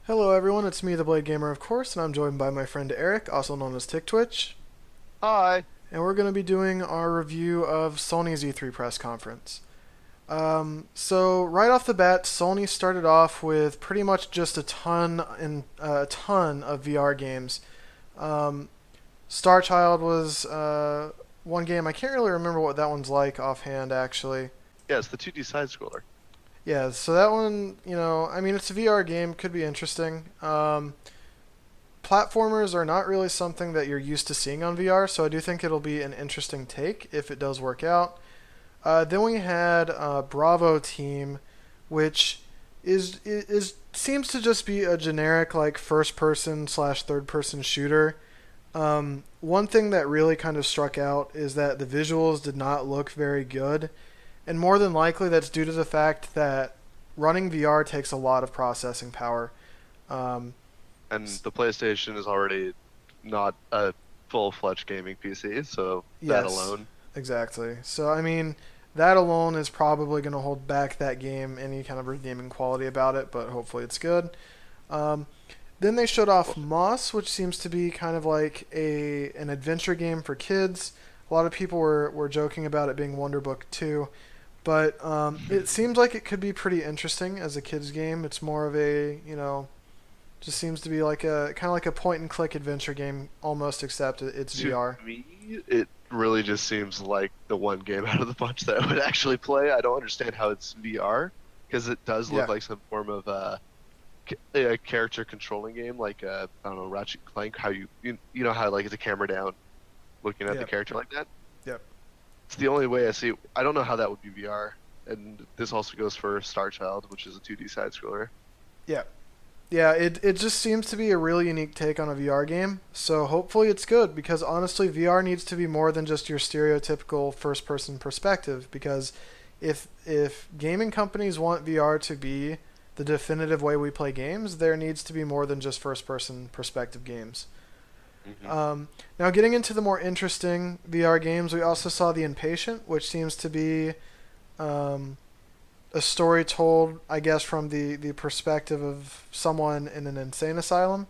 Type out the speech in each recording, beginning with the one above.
Hello everyone, it's me, TheBladeGamer of course, and I'm joined by my friend Eric, also known as TicTwitch, Hi. and we're going to be doing our review of Sony's E3 press conference. So right off the bat, Sony started off with pretty much just a ton of VR games. Um, Star Child was one game. I can't really remember what that one's like offhand, actually. Yeah, it's the 2D side scroller. Yeah, so that one, I mean, it's a VR game, could be interesting. Platformers are not really something that you're used to seeing on VR, so I do think it'll be an interesting take if it does work out. Then we had Bravo Team, which is seems to just be a generic like first person slash third person shooter. One thing that really kind of struck out is that the visuals did not look very good, and more than likely that's due to the fact that running VR takes a lot of processing power. Um, And the PlayStation is already not a full-fledged gaming PC, so that yes, alone. exactly. So I mean, that alone is probably going to hold back that game any kind of redeeming quality about it, but hopefully it's good. Um, then they showed off Well, Moss, which seems to be kind of like an adventure game for kids. A lot of people were joking about it being Wonder Book 2, but it seems like it could be pretty interesting as a kids game. It's more of a, just seems to be like a kind of like a point and click adventure game almost, except it's to VR. me, it really just seems like the one game out of the bunch that I would actually play. I don't understand how it's VR, because it does look Yeah. like some form of a character controlling game, like I don't know, Ratchet and Clank. How you know how like it's a camera down, looking at the Yep. character like that. Yep. It's the only way I see it. I don't know how that would be VR. And this also goes for Star Child, which is a 2D side scroller. Yep. Yeah, it just seems to be a really unique take on a VR game. So hopefully it's good because honestly VR needs to be more than just your stereotypical first person perspective because if gaming companies want VR to be the definitive way we play games, there needs to be more than just first person perspective games. Hmm. Now getting into the more interesting VR games, we also saw The Inpatient, which seems to be um, a story told, I guess, from the perspective of someone in an insane asylum.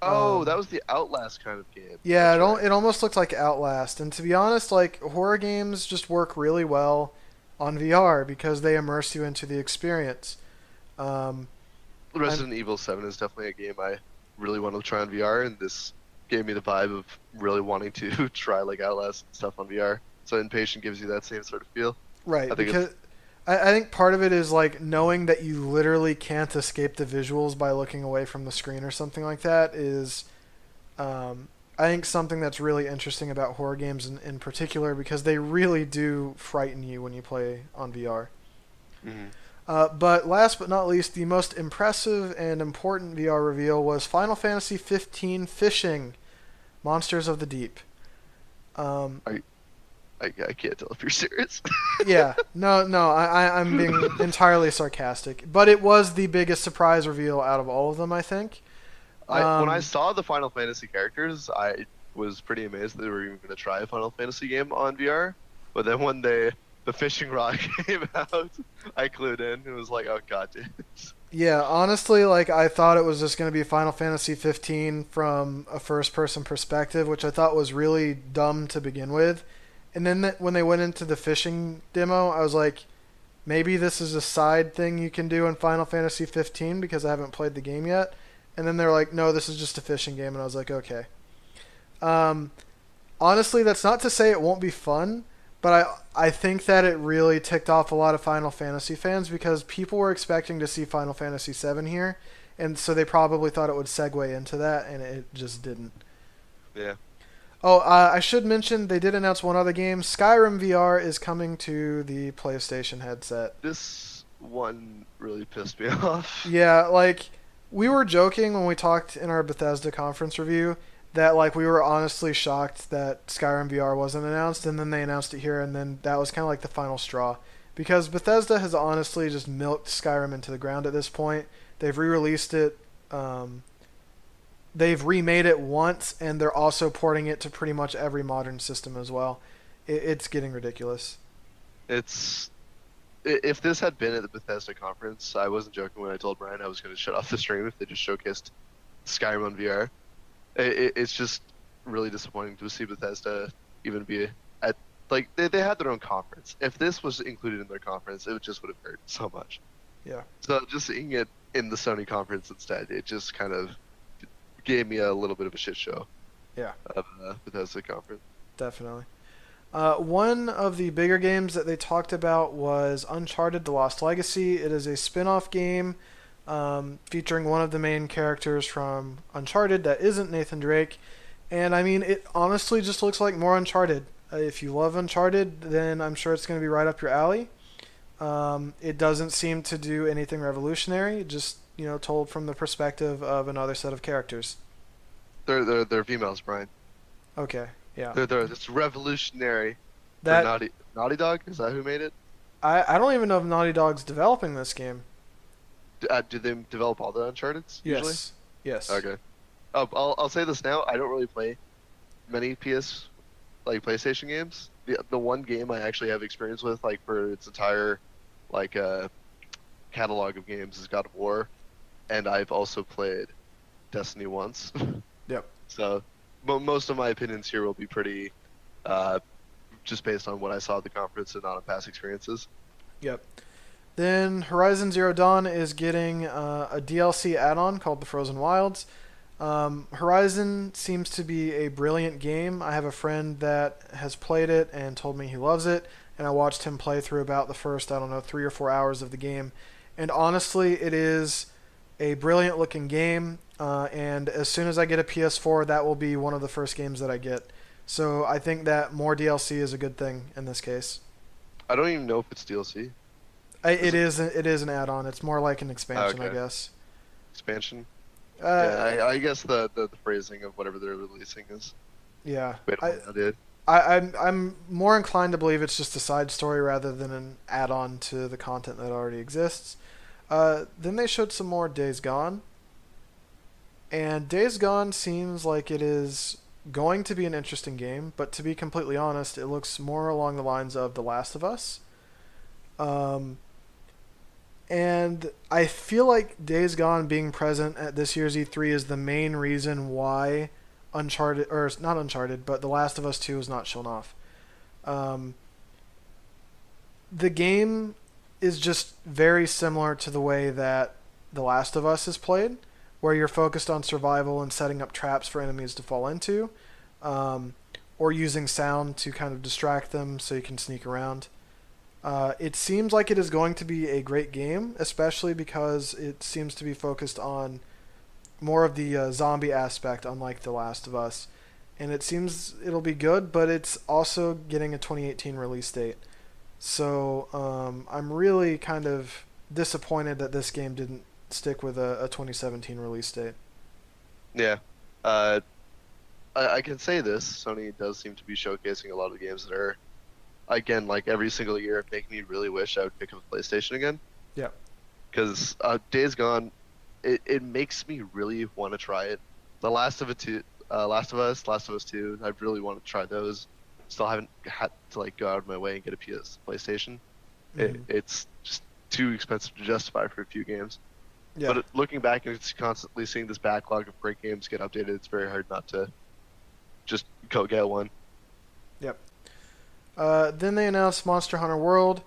Oh, that Um, was the Outlast kind of game. yeah, That's right. it almost looked like Outlast, and to be honest, like horror games just work really well on VR because they immerse you into the experience. Um, and Resident Evil 7 is definitely a game I really want to try on VR, and this gave me the vibe of really wanting to try like Outlast and stuff on VR. So Inpatient gives you that same sort of feel. I right, think it's because I think part of it is like knowing that you literally can't escape the visuals by looking away from the screen or something like that is I think something that's really interesting about horror games in particular because they really do frighten you when you play on VR. mhm. But last but not least, the most impressive and important VR reveal was Final Fantasy 15 Fishing Monsters of the Deep. Um, I, I can't tell if you're serious. yeah, no, I'm being entirely sarcastic, but it was the biggest surprise reveal out of all of them, I think. When I Um, saw the Final Fantasy characters, I was pretty amazed that they were even going to try a Final Fantasy game on VR. But then when the fishing rod came out, I clued in. It was like, oh god, dude. Yeah, honestly, like I thought it was just going to be Final Fantasy 15 from a first-person perspective, which I thought was really dumb to begin with. And then when they went into the fishing demo, I was like, maybe this is a side thing you can do in Final Fantasy 15 because I haven't played the game yet. And then they're like, no, this is just a fishing game, and I was like, okay. Um, Honestly, that's not to say it won't be fun, but I think that it really ticked off a lot of Final Fantasy fans because people were expecting to see Final Fantasy 7 here, and so they probably thought it would segue into that, and it just didn't. Yeah. Oh, I should mention they did announce one other game. Skyrim VR is coming to the PlayStation headset. This one really pissed me off. Yeah, like we were joking when we talked in our Bethesda conference review that like we were honestly shocked that Skyrim VR wasn't announced and then they announced it here and then that was kind of like the final straw because Bethesda has honestly just milked Skyrim into the ground at this point. They've re-released it. Um, they've remade it once and they're also porting it to pretty much every modern system as well. It's getting ridiculous. It's if this had been at the Bethesda conference, I wasn't joking when I told Brian I was going to shut off the stream if they just showcased Skyrim on VR. It's just really disappointing to see Bethesda even be at, like, they had their own conference. If this was included in their conference, it just would have hurt so much. Yeah. So just seeing it in the Sony conference instead, it just kind of gave me a little bit of a shit show. Yeah. Of the Bethesda conference. Definitely. One of the bigger games that they talked about was Uncharted: The Lost Legacy. It is a spin-off game featuring one of the main characters from Uncharted that isn't Nathan Drake. And I mean, it honestly just looks like more Uncharted. If you love Uncharted, then I'm sure it's going to be right up your alley. It doesn't seem to do anything revolutionary, just, told from the perspective of another set of characters. They're females, Brian. Okay, yeah. It's revolutionary. That Naughty Dog? Is that who made it? I don't even know if Naughty Dog's developing this game. Do they develop all the Uncharteds usually? Yes. Okay. I'll say this now. I don't really play many PlayStation games. The one game I actually have experience with, like, for its entire catalog of games, is God of War, and I've also played Destiny once. Yep. So most of my opinions here will be pretty just based on what I saw at the conference and not on past experiences. Yep. Then Horizon Zero Dawn is getting a DLC add-on called The Frozen Wilds. Horizon seems to be a brilliant game. I have a friend that has played it and told me he loves it, and I watched him play through about the first, 3 or 4 hours of the game. And honestly, it is a brilliant looking game, and as soon as I get a PS4, that will be one of the first games that I get. So I think that more DLC is a good thing in this case. I don't even know if it's DLC. It is an add-on. It's more like an expansion, okay. I guess. Expansion? Yeah, I guess the phrasing of whatever they're releasing is. Yeah. I'm more inclined to believe it's just a side story rather than an add-on to the content that already exists. Then they showed some more Days Gone. And Days Gone seems like it is going to be an interesting game, but to be completely honest, it looks more along the lines of The Last of Us. And I feel like Days Gone being present at this year's E3 is the main reason why Uncharted, or not Uncharted, but The Last of Us 2 is not shown off. The game is just very similar to the way that The Last of Us is played, where you're focused on survival and setting up traps for enemies to fall into, or using sound to kind of distract them so you can sneak around. It seems like it is going to be a great game, especially because it seems to be focused on more of the zombie aspect, unlike The Last of Us. And it seems it'll be good, but it's also getting a 2018 release date. So I'm really kind of disappointed that this game didn't stick with a 2017 release date. Yeah. I can say this. Sony does seem to be showcasing a lot of the games that are, again, like every single year, make me really wish I would pick up a PlayStation again. Yeah. Because Days Gone, it makes me really want to try it. The Last of Us 2, I really want to try those. Still haven't had to go out of my way and get a PlayStation. Mm-hmm. It's just too expensive to justify for a few games. Yeah. But looking back and it's constantly seeing this backlog of great games get updated, it's very hard not to just go get one. Yep. Then they announced Monster Hunter World.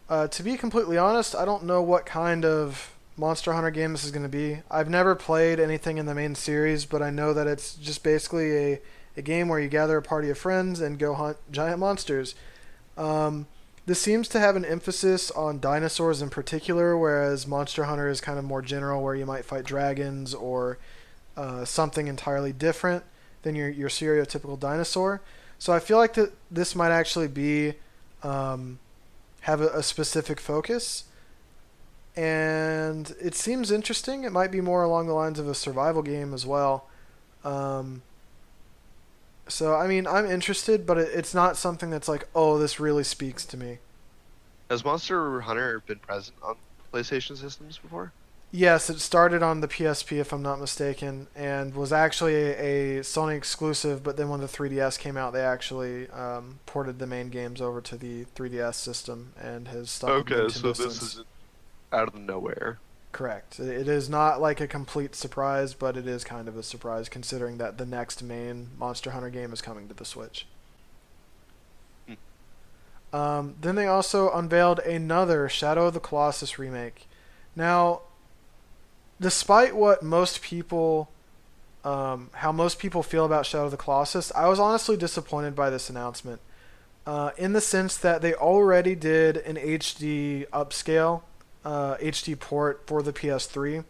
To be completely honest, I don't know what kind of Monster Hunter game this is going to be. I've never played anything in the main series, but I know that it's just basically a game where you gather a party of friends and go hunt giant monsters. This seems to have an emphasis on dinosaurs in particular, whereas Monster Hunter is kind of more general, where you might fight dragons or something entirely different than your stereotypical dinosaur. So I feel like that this might actually be have a specific focus, and it seems interesting. It might be more along the lines of a survival game as well. So I mean, I'm interested, but it's not something that's like, oh, this really speaks to me. Has Monster Hunter been present on PlayStation systems before? Yes, it started on the PSP if I'm not mistaken, and was actually a Sony exclusive. But then when the 3DS came out, they actually ported the main games over to the 3DS system and has stuck with Okay, so Nintendo this since. isn't out of nowhere. Correct. It is not like a complete surprise, but it is kind of a surprise considering that the next main Monster Hunter game is coming to the Switch. Hmm. Then they also unveiled another Shadow of the Colossus remake. Now, despite what most people, how most people feel about Shadow of the Colossus, I was honestly disappointed by this announcement. In the sense that they already did an HD upscale, HD port for the PS3.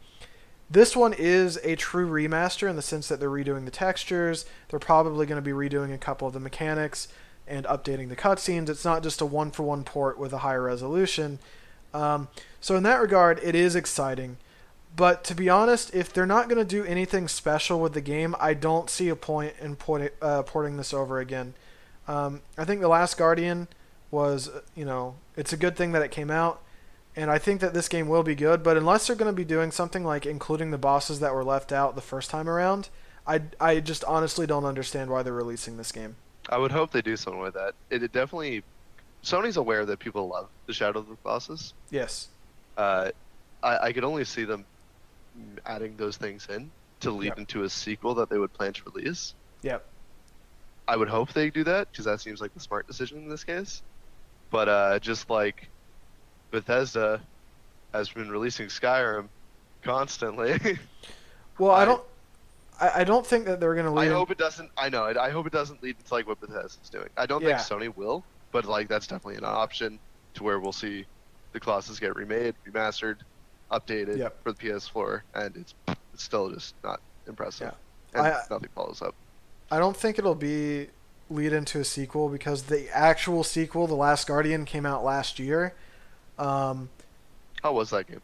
This one is a true remaster in the sense that they're redoing the textures. They're probably going to be redoing a couple of the mechanics and updating the cutscenes. It's not just a one-for-one port with a higher resolution. So in that regard, it is exciting. But to be honest, if they're not going to do anything special with the game, I don't see a point in porting this over again. I think The Last Guardian was, it's a good thing that it came out. And I think that this game will be good, but unless they're going to be doing something like including the bosses that were left out the first time around, I just honestly don't understand why they're releasing this game. I would hope they do something with that. It definitely. Sony's aware that people love the Shadow of the Colossus. Yes. I could only see them adding those things in to lead Yep. into a sequel that they would plan to release. Yep. I would hope they do that because that seems like the smart decision in this case. But just like Bethesda has been releasing Skyrim constantly. Well, I don't think that they're going to I leave. hope it doesn't. I know it. I hope it doesn't lead into like what Bethesda's doing. I don't Yeah. think Sony will, but like that's definitely an option to where we'll see the Colossus get remade, remastered, updated Yep. for the PS4, and it's still just not impressive. Yeah. And nothing follows up. I don't think it'll be lead into a sequel because the actual sequel, The Last Guardian, came out last year. How was that game?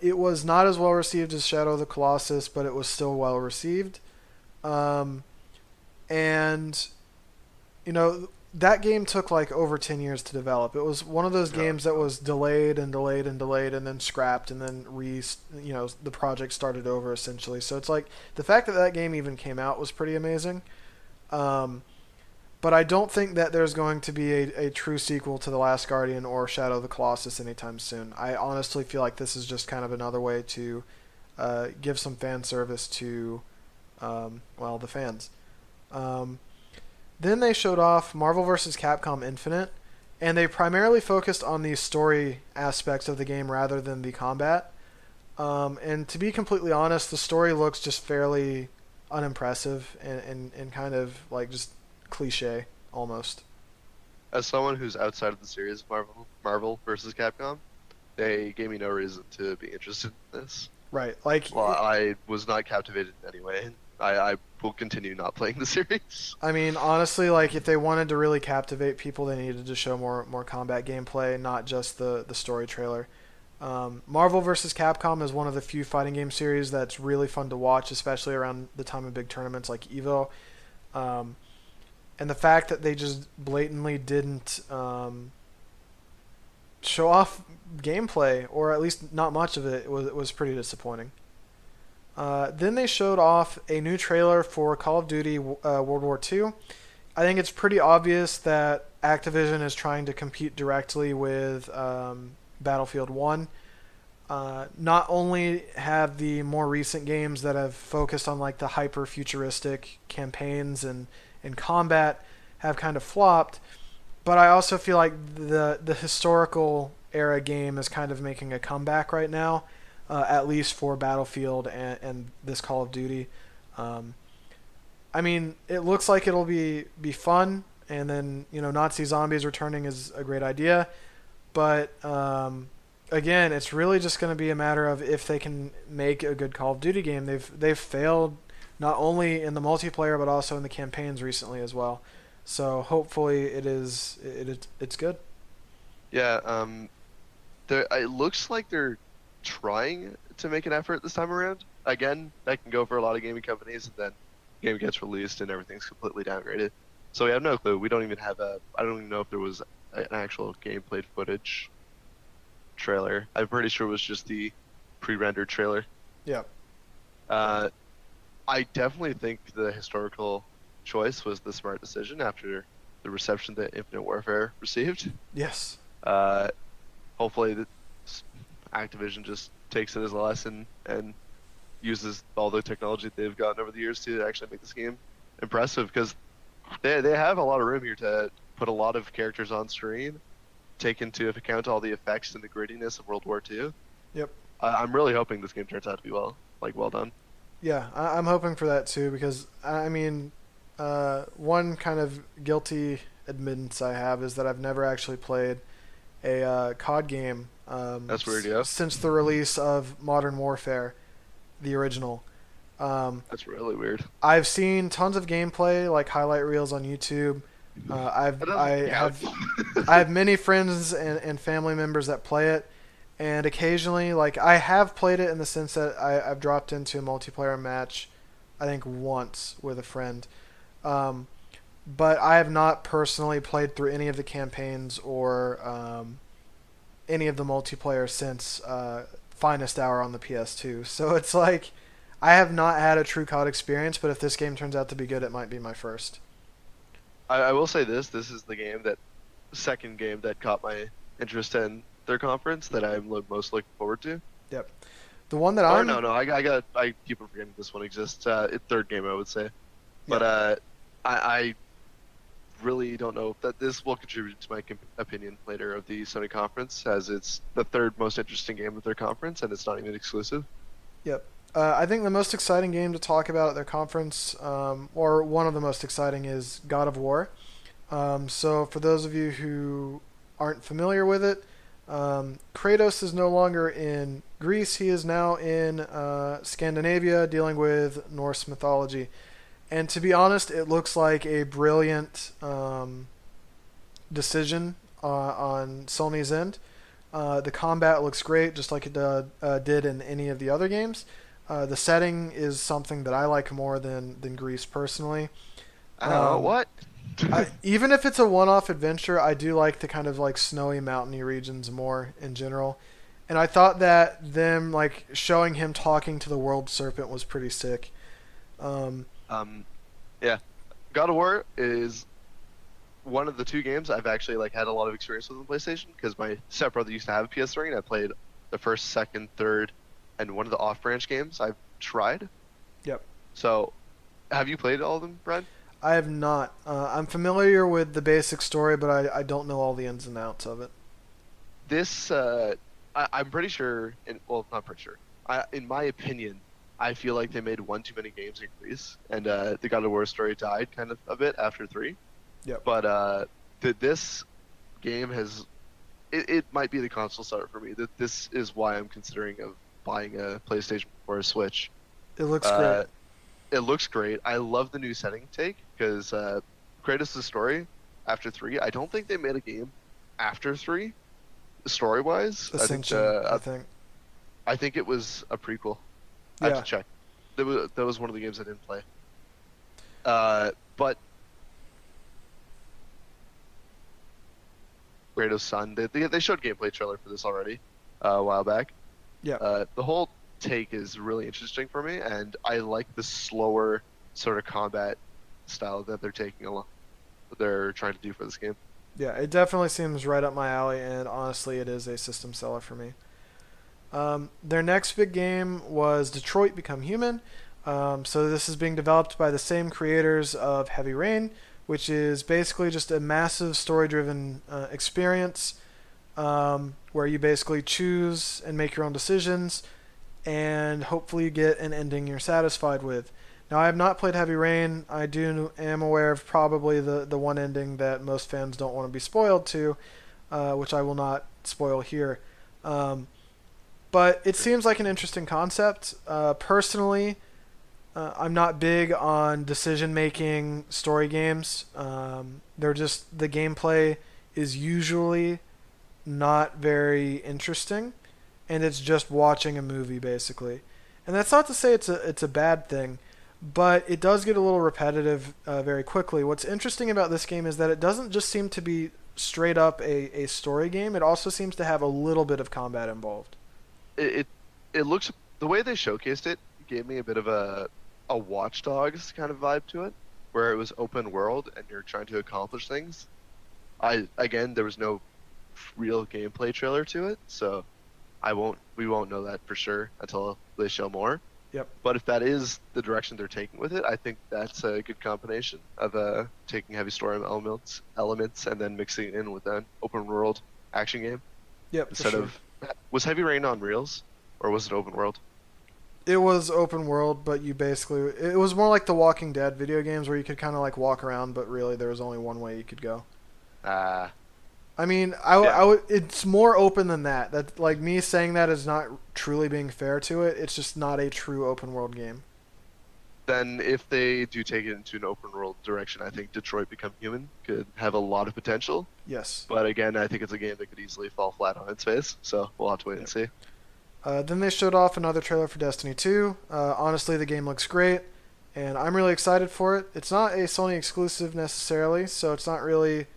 It was not as well received as Shadow of the Colossus, but it was still well received. And that game took like over 10 years to develop. It was one of those games that was delayed and delayed and delayed and then scrapped and then the project started over essentially. So it's like the fact that that game even came out was pretty amazing. But I don't think that there's going to be a true sequel to The Last Guardian or Shadow of the Colossus anytime soon. I honestly feel like this is just kind of another way to give some fan service to, the fans. Then they showed off Marvel vs. Capcom Infinite, and they primarily focused on the story aspects of the game rather than the combat. And to be completely honest, the story looks just fairly unimpressive and kind of like just cliche almost. As someone who's outside of the series of Marvel versus Capcom, they gave me no reason to be interested in this. Right. Like, well, I was not captivated in any way. I will continue not playing the series. I mean, honestly, like if they wanted to really captivate people, they needed to show more combat gameplay, not just the story trailer. Marvel vs. Capcom is one of the few fighting game series that's really fun to watch, especially around the time of big tournaments like EVO. And the fact that they just blatantly didn't show off gameplay, or at least not much of it, was pretty disappointing. Then they showed off a new trailer for Call of Duty World War II. I think it's pretty obvious that Activision is trying to compete directly with Battlefield 1. Not only have the more recent games that have focused on like the hyper-futuristic campaigns and combat have kind of flopped, but I also feel like the historical era game is kind of making a comeback right now, at least for Battlefield and this Call of Duty. I mean, it looks like it'll be fun, and then Nazi zombies returning is a great idea, but again, it's really just going to be a matter of if they can make a good Call of Duty game. They've failed not only in the multiplayer but also in the campaigns recently as well. So hopefully it's good. Yeah, it looks like they're trying to make an effort this time around. Again, that can go for a lot of gaming companies, and then the game gets released and everything's completely downgraded. So we have no clue. We don't even have I don't even know if there was an actual gameplay footage trailer. I'm pretty sure it was just the pre-rendered trailer. Yeah. Uh, I definitely think the historical choice was the smart decision after the reception that Infinite Warfare received. Yes. Uh, Hopefully, Activision just takes it as a lesson and uses all the technology they've gotten over the years to actually make this game impressive, because they have a lot of room here to put a lot of characters on screen, take into account all the effects and the grittiness of World War II. Yep. I'm really hoping this game turns out to be well done. Yeah, I'm hoping for that too, because I mean, one kind of guilty admittance I have is that I've never actually played a COD game. That's weird, yeah. Since the release of Modern Warfare, the original. That's really weird. I've seen tons of gameplay, like highlight reels on YouTube. I have many friends and family members that play it, and occasionally, like, I have played it in the sense that I've dropped into a multiplayer match, I think once with a friend, but I have not personally played through any of the campaigns or any of the multiplayer since Finest Hour on the PS2. So it's like, I have not had a true COD experience, but if this game turns out to be good, it might be my first. I will say this is the second game that caught my interest in their conference that I'm most looking forward to. Yep. The one that I keep on forgetting this one exists. Third game, I would say. But I really don't know that this will contribute to my opinion later of the Sony conference, as it's the third most interesting game of their conference, and it's not even exclusive. Yep. I think the most exciting game to talk about at their conference, or one of the most exciting, is God of War. So for those of you who aren't familiar with it, Kratos is no longer in Greece. He is now in Scandinavia, dealing with Norse mythology. And to be honest, it looks like a brilliant decision on Sony's end. The combat looks great, just like it did in any of the other games. The setting is something that I like more than Greece personally. What? Even if it's a one-off adventure, I do like the kind of like snowy, mountainy regions more in general. And I thought that them like showing him talking to the World Serpent was pretty sick. Yeah, God of War is one of the two games I've actually like had a lot of experience with on PlayStation, because my stepbrother used to have a PS3 and I played the first, second, third, and one of the off-branch games I've tried. Yep. So, have you played all of them, Brad? I have not. I'm familiar with the basic story, but I don't know all the ins and outs of it. This, I'm pretty sure, well, not pretty sure. In my opinion, I feel like they made one too many games in Greece, and the God of War story died kind of a bit after 3. Yep. But this game has, it might be the console starter for me. This is why I'm considering of buying a PlayStation or a Switch. It looks great. It looks great. I love the new setting take, because Kratos' story after 3, I don't think they made a game after 3, story-wise. I think it was a prequel. I have to check. That was one of the games I didn't play. But Kratos' son, they showed gameplay trailer for this already a while back. Yeah. The whole take is really interesting for me, and I like the slower sort of combat style that they're trying to do for this game. Yeah, it definitely seems right up my alley, and honestly, it is a system seller for me. Their next big game was Detroit Become Human. So this is being developed by the same creators of Heavy Rain, which is basically just a massive story-driven experience where you basically choose and make your own decisions, and hopefully you get an ending you're satisfied with. Now, I have not played Heavy Rain. I am aware of probably the one ending that most fans don't want to be spoiled to, which I will not spoil here. But it seems like an interesting concept. Personally, I'm not big on decision-making story games. The gameplay is usually not very interesting, and it's just watching a movie basically. And that's not to say it's a bad thing, but it does get a little repetitive very quickly. What's interesting about this game is that it doesn't just seem to be straight up a story game. It also seems to have a little bit of combat involved. it looks the way they showcased it gave me a bit of a Watch Dogs kind of vibe to it, where it was open world and you're trying to accomplish things. Again, there was no real gameplay trailer to it, so we won't know that for sure until they show more. Yep. But if that is the direction they're taking with it, I think that's a good combination of taking heavy story elements and then mixing it in with an open world action game. Yep. Instead of was Heavy Rain on Reels or was it open world? It was open world, but it was more like the Walking Dead video games where you could kind of like walk around, but really there was only one way you could go. I mean, it's more open than that. That, like, me saying that is not truly being fair to it. It's just not a true open world game. Then if they do take it into an open world direction, I think Detroit Become Human could have a lot of potential. Yes. But again, I think it's a game that could easily fall flat on its face. So we'll have to wait and see. Then they showed off another trailer for Destiny 2. Honestly, the game looks great, and I'm really excited for it. It's not a Sony exclusive necessarily, so it's not really,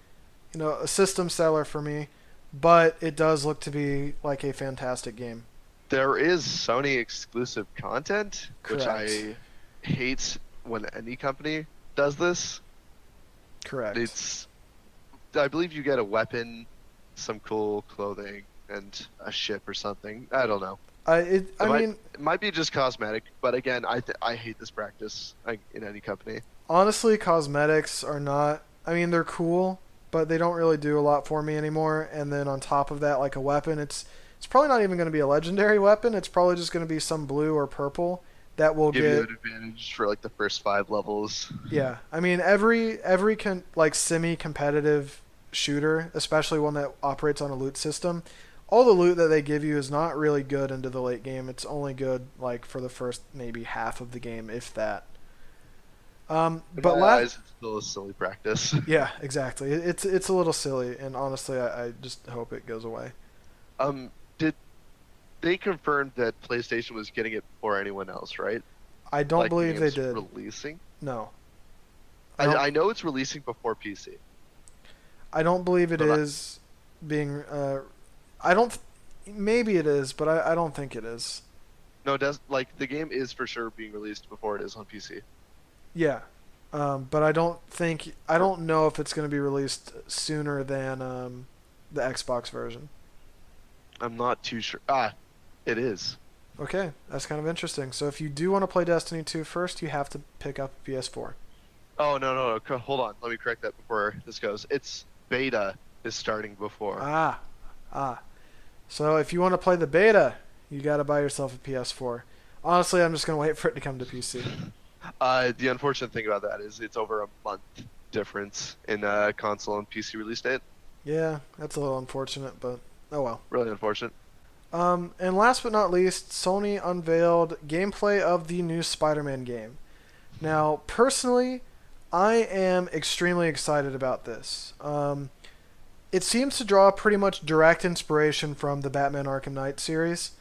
a system seller for me, but it does look to be like a fantastic game. There is Sony exclusive content, Correct. which I hate when any company does this. Correct. I believe you get a weapon, some cool clothing, and a ship or something. I don't know. It might be just cosmetic, but again, I hate this practice in any company. Honestly, cosmetics are not. I mean, they're cool, but they don't really do a lot for me anymore. And then on top of that, like a weapon, it's probably not even going to be a legendary weapon. It's probably just going to be some blue or purple that will give you an advantage for like the first 5 levels. Yeah, I mean every semi-competitive shooter, especially one that operates on a loot system, all the loot that they give you is not really good into the late game. It's only good like for the first maybe half of the game, if that. But it's still a silly practice. Yeah, exactly. It's a little silly, and honestly, I just hope it goes away. Did they confirmed that PlayStation was getting it before anyone else, right? I don't believe they did. Releasing? No. I know it's releasing before PC. I don't believe it is being. Maybe it is, but I don't think it is. No, it does. Like the game is for sure being released before it is on PC. Yeah, but I don't know if it's going to be released sooner than the Xbox version. I'm not too sure. It is. Okay, that's kind of interesting. So if you do want to play Destiny 2 first, you have to pick up a PS4. Oh, no. Hold on. Let me correct that before this goes. It's beta is starting before. So if you want to play the beta, you got to buy yourself a PS4. Honestly, I'm just going to wait for it to come to PC. The unfortunate thing about that is it's over a month difference in console and PC release date. Yeah, that's a little unfortunate, but oh well. Really unfortunate. And last but not least, Sony unveiled gameplay of the new Spider-Man game. Now, personally, I am extremely excited about this. It seems to draw pretty much direct inspiration from the Batman Arkham Knight series.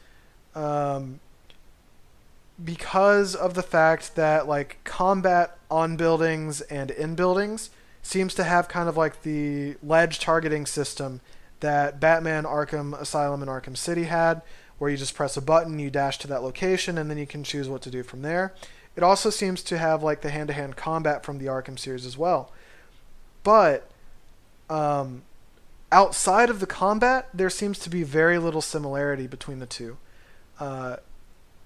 Because of the fact that like combat on buildings and in buildings seems to have kind of like the ledge targeting system that Batman Arkham Asylum and Arkham City had, where you just press a button, you dash to that location, and then you can choose what to do from there. It also seems to have like the hand-to-hand combat from the Arkham series as well. But outside of the combat, there seems to be very little similarity between the two.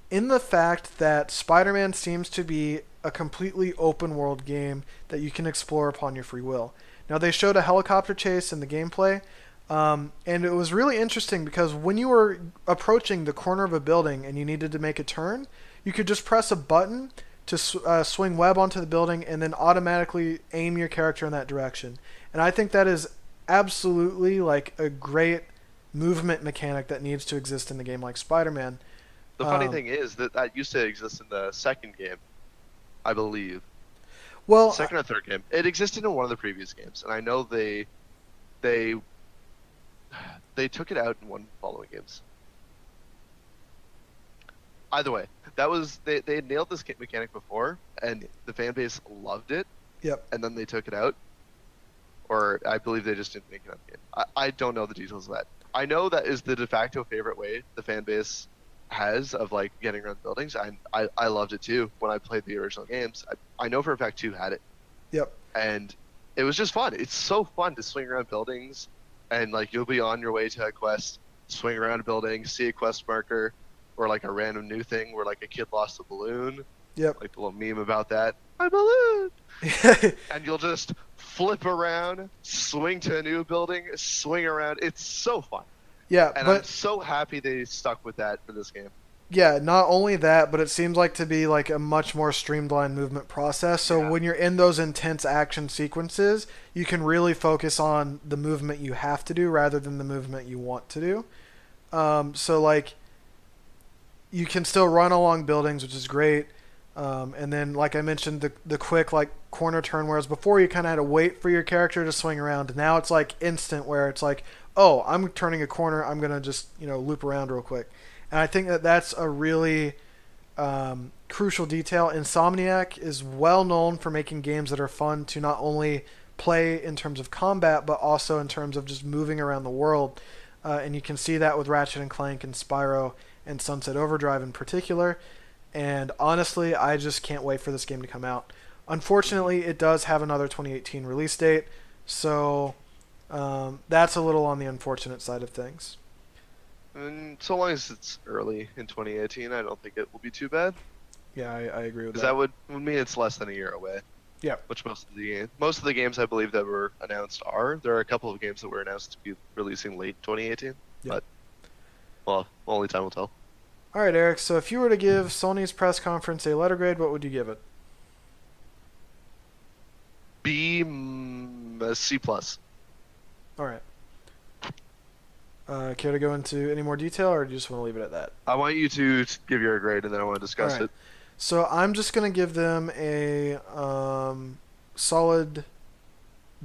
In the fact that Spider-Man seems to be a completely open-world game that you can explore upon your free will. Now, they showed a helicopter chase in the gameplay, and it was really interesting because when you were approaching the corner of a building and you needed to make a turn, you could just press a button to swing web onto the building and then automatically aim your character in that direction. And I think that is absolutely like a great movement mechanic that needs to exist in the game like Spider-Man. The funny thing is that used to exist in the second game, I believe. Well, second or third game. It existed in one of the previous games, and I know they took it out in one of the following games. Either way, that was they had nailed this mechanic before, and the fan base loved it. Yep. And then they took it out, or I believe they just didn't make it on the game. I don't know the details of that. I know that is the de facto favorite way the fan base has of like getting around buildings, I loved it too when I played the original games. I know for a fact 2 had it, Yep. and it was just fun. It's so fun to swing around buildings, and like you'll be on your way to a quest, swing around a building, see a quest marker, or like a random new thing where like a kid lost a balloon, Yep. like the little meme about that, my balloon, and you'll just flip around, swing to a new building, swing around. It's so fun. Yeah, And I'm but so happy they stuck with that for this game. yeah, not only that, but it seems like to be like a much more streamlined movement process. So Yeah. when you're in those intense action sequences, you can really focus on the movement you have to do rather than the movement you want to do. So like you can still run along buildings, which is great. And then, like I mentioned, the quick like corner turn, whereas before you kind of had to wait for your character to swing around. Now it's like instant, where it's like, oh, I'm turning a corner, I'm gonna just loop around real quick. And I think that that's a really crucial detail. Insomniac is well known for making games that are fun to not only play in terms of combat, but also in terms of just moving around the world. And you can see that with Ratchet and Clank and Spyro and Sunset Overdrive in particular. And honestly, I just can't wait for this game to come out. Unfortunately, it does have another 2018 release date, so that's a little on the unfortunate side of things. And so long as it's early in 2018, I don't think it will be too bad. Yeah, I agree with Because that. that would mean it's less than a year away. Yeah. Which most of the games I believe that were announced are. There are a couple of games that were announced to be releasing late 2018. Yeah. But well, only time will tell. All right, Eric. So if you were to give Sony's press conference a letter grade, what would you give it? B, a C plus. All right. Care to go into any more detail, or do you just want to leave it at that? I want you to give your grade, and then I want to discuss All right. it. So I'm just gonna give them a solid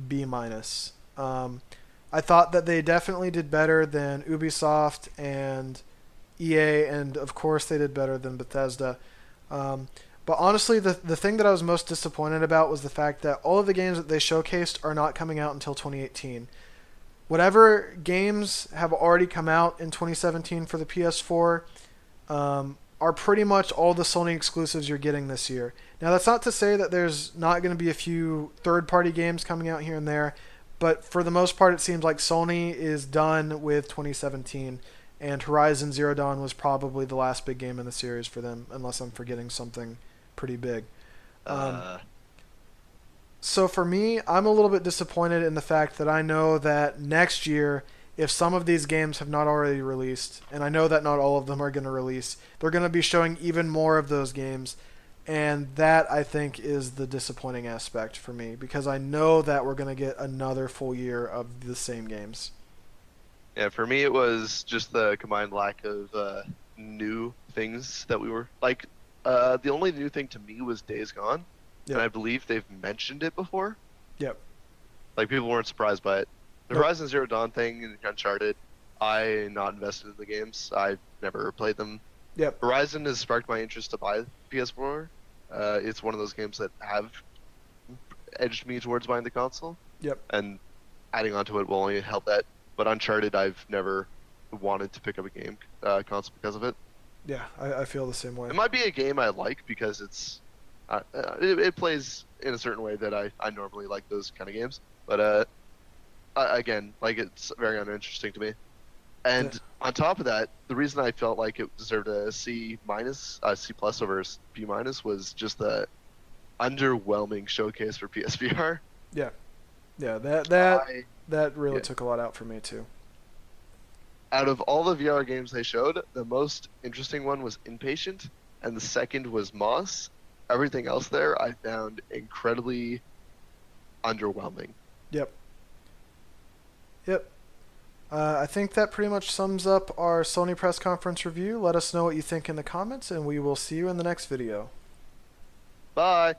B minus. I thought that they definitely did better than Ubisoft and EA, and of course they did better than Bethesda. But honestly, the thing that I was most disappointed about was the fact that all of the games that they showcased are not coming out until 2018. Whatever games have already come out in 2017 for the PS4 are pretty much all the Sony exclusives you're getting this year. Now, that's not to say that there's not going to be a few third-party games coming out here and there, but for the most part, it seems like Sony is done with 2017, and Horizon Zero Dawn was probably the last big game in the series for them, unless I'm forgetting something pretty big. So for me, I'm a little bit disappointed in the fact that I know that next year, if some of these games have not already released, and I know that not all of them are going to release, they're going to be showing even more of those games. And that, I think, is the disappointing aspect for me, because I know that we're going to get another full year of the same games. Yeah, for me it was just the combined lack of new things that we were like. The only new thing to me was Days Gone, Yep. and I believe they've mentioned it before. Yep. Like people weren't surprised by it. The Nope. Horizon Zero Dawn thing and Uncharted, I'm not invested in the games. I've never played them. Yep. Horizon has sparked my interest to buy PS4. It's one of those games that have edged me towards buying the console. Yep. And adding onto it will only help that. But Uncharted, I've never wanted to pick up a game console because of it. Yeah, I feel the same way. It might be a game I like because it plays in a certain way that I normally like those kind of games. But again, like it's very uninteresting to me. And on top of that, the reason I felt like it deserved a C minus, C plus over B minus was just the underwhelming showcase for PSVR. Yeah. Yeah, I- that really yeah. took a lot out for me too. Out of all the VR games they showed, the most interesting one was Inpatient, and the second was Moss. Everything else there I found incredibly underwhelming. Yep. Yep. I think that pretty much sums up our Sony press conference review. Let us know what you think in the comments, and we will see you in the next video. Bye!